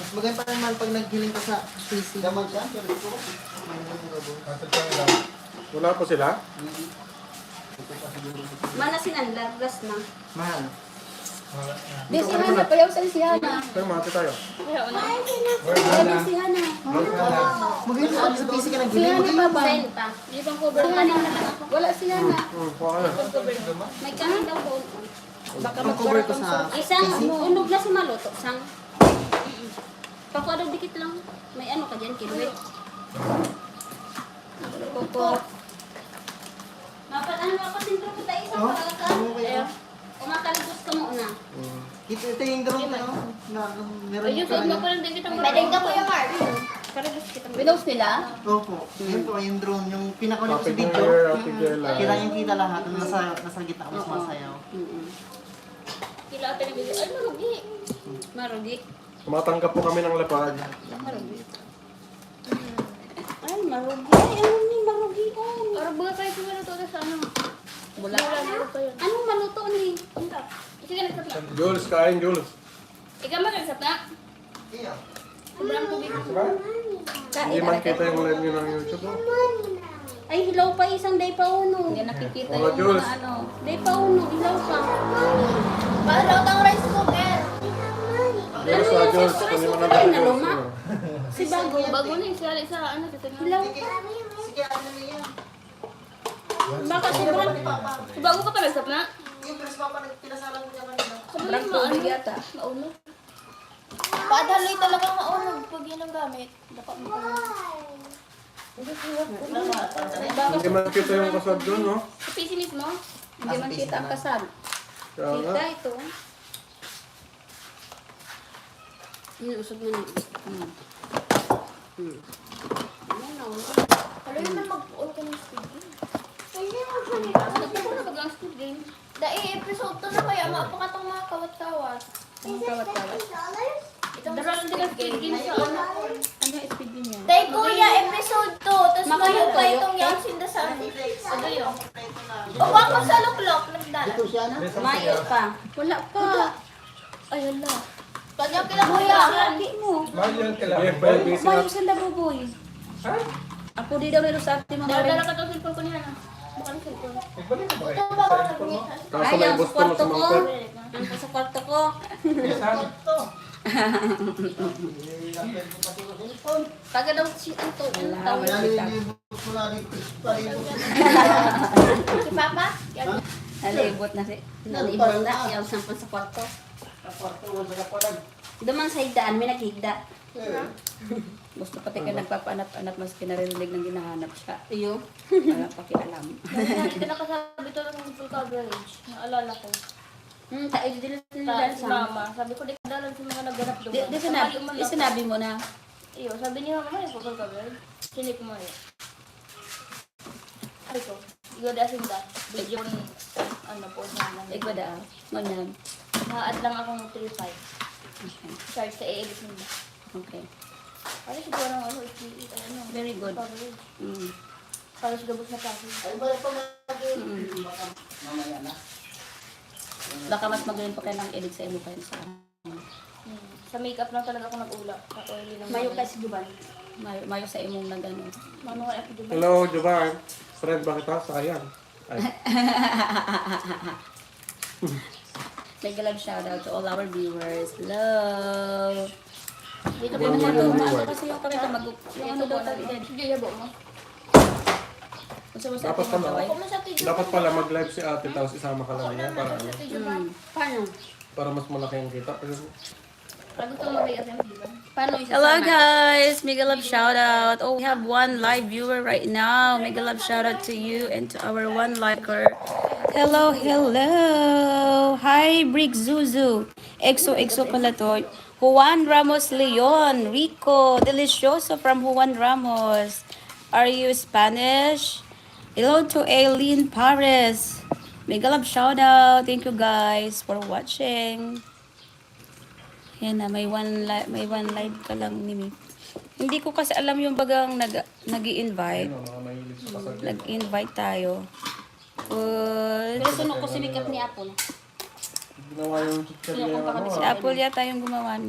Mas maganda pa naman pag naghiling ka sa PC. Daman siya? Wala pa sila? Mana sinandar, ras na. Mahal. Di si Hana, payaw sa si Hana. Pero mati tayo. Payaw na. Sabi si Hana. Maghiling ka sa PC ka Si naghiling. Hana pa ba? Senta. Di bang cover ka na lang ako. Wala si Hana. Kuha ka na. May kanin daw po. Baka Ang cover ko sa Isang PC. unog na si Maluto. Isang. Pakuha dikit lang. May ano ka dyan, kinwit. Koko. Ano ako sintro ko tayo isang Oh, pagkaka. okay. Umakalibos ka muna. Ito yung drone na yun. Meron Ayun, suot mo pa lang din kitang Pwede ka po yung Mark. Karagos kita. Pinost nila? Opo. Yun po yung drone. Yung pinakulit ko sa Happy New video. Year, Happy New Year. Kita yung kita lahat. Nasa gitna kami sumasayaw. Kila ate na video. Ay, marugi. Marugi. Tumatanggap po kami ng lapad. Marugi. Ay, marugi. Ay, ano ni marugi? Araw ba kayo kumaluto na sa ano? Wala. Wala pa yun. Anong maluto ni? Sige, nagsap na. Jules, kain Jules. Ikaw ba nagsap na? Iya. Sobrang tubig. Diba? Hindi man kita yung live nyo ng YouTube. Oh. Ay, hilaw pa isang day pa uno. Hindi nakikita Mga yung Jules. mga ano. Day pa uno, hilaw pa. Paano ang rice cooker? Jules, Jules. Kunin mo na Ay, lang naluma. Jules. Si Bago. Bago na yung sali sa ano. Titignan. Hilaw. Sige, ano niya? Baka sobrang. Si Bago ka pa nagsap na? Yung Chris Papa, pinasalan ko niya kanina. Sobrang tubig yata. Maunod. Padaloy talagang maunod pag yun ang gamit. Dapat mo pa. Hindi man kita yung kasab doon, no? Sa PC mismo? Hindi man kita ang kasal. Kaya nga. Kita ito. Usog na na. Ano naman mag-on ka ng speed game? Nagpapuro na pag ang speed game. Dahil episode 2 na kaya maapakatang mga kawat-kawat. Ang kawat-kawat. Itong darang din ang speed game sa ano. Ano yung speed din yan? Tay kuya, episode 2. Tapos Makayo ngayon pa kayo? itong yung sinda sa ano. Ano yun? O ako sa luklok, nagdala. Mayo pa. Wala pa. Ayun na. Kanya kila Kuya, kuya. hindi mo. Yes, pero busy Mayo na. sa labuboy. Ako di daw nilo sa ating mga Dala ka itong cellphone ko niya na. Baka ng cellphone. Ito ba ba nagmita? Kaso may Ayaw, gusto sa mo kwarto sa ko. mga Ang sa kwarto ko. Taga daw si Anto. Si Papa? Yan. Nalibot na si. Nalibot na. Ayaw sampun sa kwarto. Duman sa higdaan, may naghigda. Gusto pati ka nagpapaanap-anap mas kinarinig ng ginahanap siya. Iyo. Wala pakialam. Hindi ka nakasabi to ng full coverage. Naalala ko. Tayo din nila Si sa. Mama, sabi ko di ka dalan sa mga naganap doon. Di sinabi mo na. Iyo, sabi niya Mama, yung full coverage. Silip mo yun. Sabi ko, iyo dasin da. Video ni, ano po, sana. Ikaw da. Ngunyan. Naad lang akong 3.5. Okay. Charge sa i-edit nila. Okay. Para siguro ng ano, ano, Very good. coverage. Mm. Para sa gabos na kasi. Baka mas magaling pa kayo ng edit sa imo kayo sa Sa makeup lang talaga ako nag-ula. Sa oily lang. Mayo kasi Juban. Mayo sa imong nagano. Manual ako diba? Hello, Jovan. Friend ba kita? Sayang. Ay. Like a love shout out to all our viewers. Hello. Dito po One naman million ano viewers. kasi yung kami yung ano daw tayo din. Sige, yabo mo. Kung sa Dapat pala. Ako mo sa tiyo. Dapat pala mag-live si ate tapos isama ka lang niya para ano, Paano? para mas malaki ang kita. Pero Pag gusto mo mag-i-SM, diba? Paano isa Hello guys, mega love shout out. Oh, we have one live viewer right now. Mega love shout out to you and to our one liker. Hello, hello. Hi, Brick Zuzu. EXO pala to. Juan Ramos Leon. Rico Delicioso from Juan Ramos. Are you Spanish? Hello to Aileen Paris. Mega love shout out. Thank you guys for watching. Yan na, may one live ka lang ni Mi. Hindi ko kasi alam yung bagang nag-i-invite. ano, mga mahilig sa kasal. Nag-invite tayo. Pero sunod ko si makeup ni Apple. Ginawa yung tutorial yung ano. Si Apple yata yung gumawa.